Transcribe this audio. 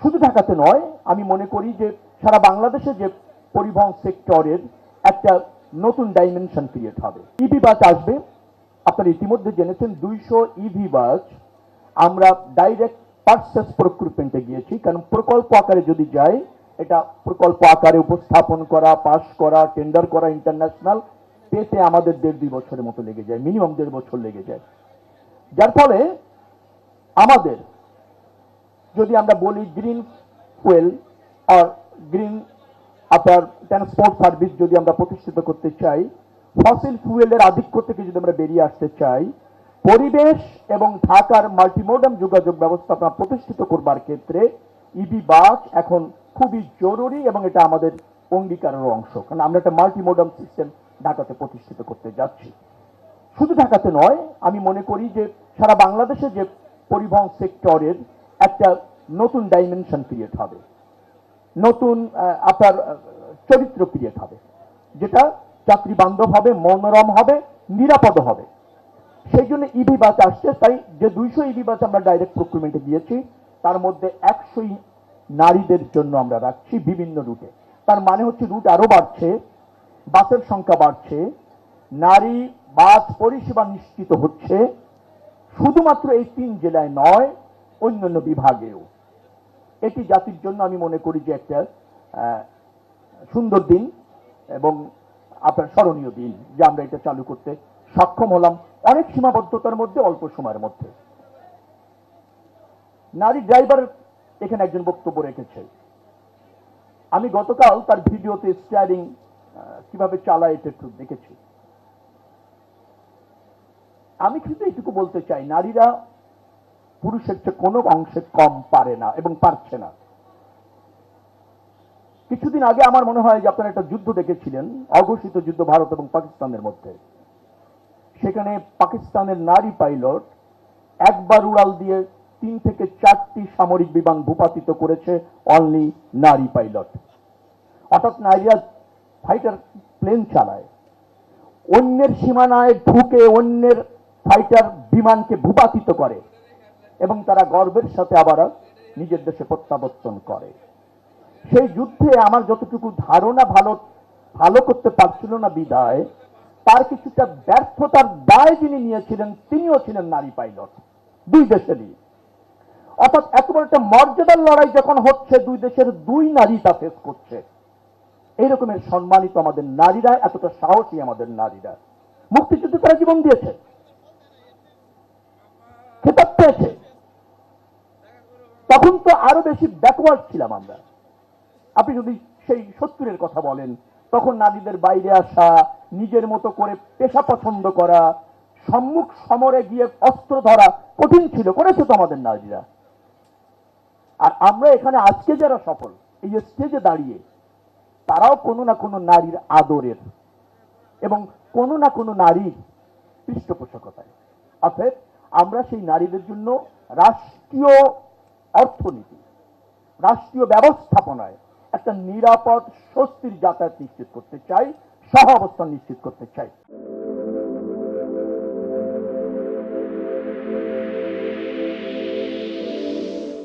শুধু ঢাকাতে নয়, আমি মনে করি যে সারা বাংলাদেশে যে পরিবহন সেক্টরের একটা নতুন ডাইমেনশন ক্রিয়েট হবে। ইভি বাস আসবে, আপনারা ইতিমধ্যে জেনেছেন 200 ইভি বাস আমরা ডাইরেক্ট পারচেস প্রক্রুটমেন্টে গিয়েছি, কারণ প্রকল্প আকারে যদি যায়, এটা প্রকল্প আকারে উপস্থাপন করা, পাস করা, টেন্ডার করা ইন্টারন্যাশনাল পেতে আমাদের 1.5-2 বছরের মতো লেগে যায়, মিনিমাম 1.5 বছর লেগে যায়। যার ফলে আমাদের যদি আমরা বলি গ্রিন ফুয়েল আর গ্রিন আপনার ট্রান্সপোর্ট সার্ভিস যদি আমরা প্রতিষ্ঠিত করতে চাই, ফসিল ফুয়েলের আধিক্য থেকে যদি আমরা বেরিয়ে আসতে চাই, পরিবেশ এবং ঢাকার মাল্টিমোডাম যোগাযোগ ব্যবস্থাপনা প্রতিষ্ঠিত করবার ক্ষেত্রে ইভি বাস এখন খুবই জরুরি এবং এটা আমাদের অঙ্গীকারের অংশ, কারণ আমরা একটা মাল্টিমোডাম সিস্টেম ঢাকাতে প্রতিষ্ঠিত করতে যাচ্ছি। শুধু ঢাকাতে নয়, আমি মনে করি যে সারা বাংলাদেশে যে পরিবহন সেক্টরের একটা নতুন ডাইমেনশন ক্রিয়েট হবে, নতুন আপনার চরিত্র ক্রিয়েট হবে, যেটা যাত্রী বান্ধব হবে, মনোরম হবে, নিরাপদ হবে। সেই জন্য ইভি বাস আসছে। তাই যে 200 ইভি বাস আমরা ডাইরেক্ট প্রক্রিমেন্টে দিয়েছি, তার মধ্যে 100 নারীদের জন্য আমরা রাখছি বিভিন্ন রুটে। তার মানে হচ্ছে রুট আরো বাড়ছে, বাসের সংখ্যা বাড়ছে, নারী বাস পরিষেবা নিশ্চিত হচ্ছে, শুধুমাত্র এই 3 জেলায় নয়, অন্যান্য বিভাগেও। এটি জাতির জন্য আমি মনে করি যে একটা সুন্দর দিন এবং আপনার স্মরণীয় দিন যে আমরা এটা চালু করতে সক্ষম হলাম অনেক সীমাবদ্ধতার মধ্যে, অল্প সময়ের মধ্যে। নারী ড্রাইভার এখানে একজন বক্তব্য রেখেছে। আমি গতকাল তার ভিডিওতে স্টিয়ারিং কিভাবে চালায় এটা একটু দেখেছি। আমি কিন্তু এইটুকু বলতে চাই, নারীরা পুরুষের চেয়ে কোনো অংশে কম পারে না এবং পারছে না। কিছুদিন আগে আমার মনে হয় যে আপনারা একটা যুদ্ধ দেখেছিলেন, অঘোষিত যুদ্ধ ভারত এবং পাকিস্তানের মধ্যে। সেখানে পাকিস্তানের নারী পাইলট একবার উড়াল দিয়ে 3 থেকে 4টি সামরিক বিমান ভূপাতিত করেছে, অনলি নারী পাইলট। অর্থাৎ নারীরা ফাইটার প্লেন চালায়, অন্যের সীমানায় ঢুকে অন্যের ফাইটার বিমানকে ভূপাতিত করে এবং তারা গর্বের সাথে আবার নিজের দেশে প্রত্যাবর্তন করে। সেই যুদ্ধে আমার যতটুকু ধারণা ভালো করতে পারছিল না বিদায়, তার কিছুটা ব্যর্থতার দায় যিনি নিয়েছিলেন তিনিও ছিলেন নারী পাইলট, 2 দেশেরই। অর্থাৎ এত বড় একটা মর্যাদার লড়াই যখন হচ্ছে, 2 দেশের 2 নারী তা ফেস করছে। এইরকমের সম্মানিত আমাদের নারীরা, এতটা সাহসী আমাদের নারীরা। মুক্তিযুদ্ধে তারা জীবন দিয়েছে, খেতাব পেয়েছে। তখন তো আরো বেশি ব্যাকওয়ার্ড ছিলাম আমরা। আপনি যদি সেই 70-এর কথা বলেন, তখন নারীদের বাইরে আসা, নিজের মতো করে পেশা পছন্দ করা, সম্মুখ সমরে গিয়ে অস্ত্র ধরা কঠিন ছিল, করেছে তো আমাদের নারীরা। আর আমরা এখানে আজকে যারা সফল, এই স্টেজে দাঁড়িয়ে, তারাও কোনো না কোনো নারীর আদরের এবং কোনো না কোনো নারীর পৃষ্ঠপোষকতায়। অর্থাৎ আমরা সেই নারীদের জন্য রাষ্ট্রীয় অর্থনীতি, রাষ্ট্রীয় ব্যবস্থাপনায় একটা নিরাপদ স্বস্তির যাতায়াত নিশ্চিত করতে চাই, সহ অবস্থান নিশ্চিত করতে চাই।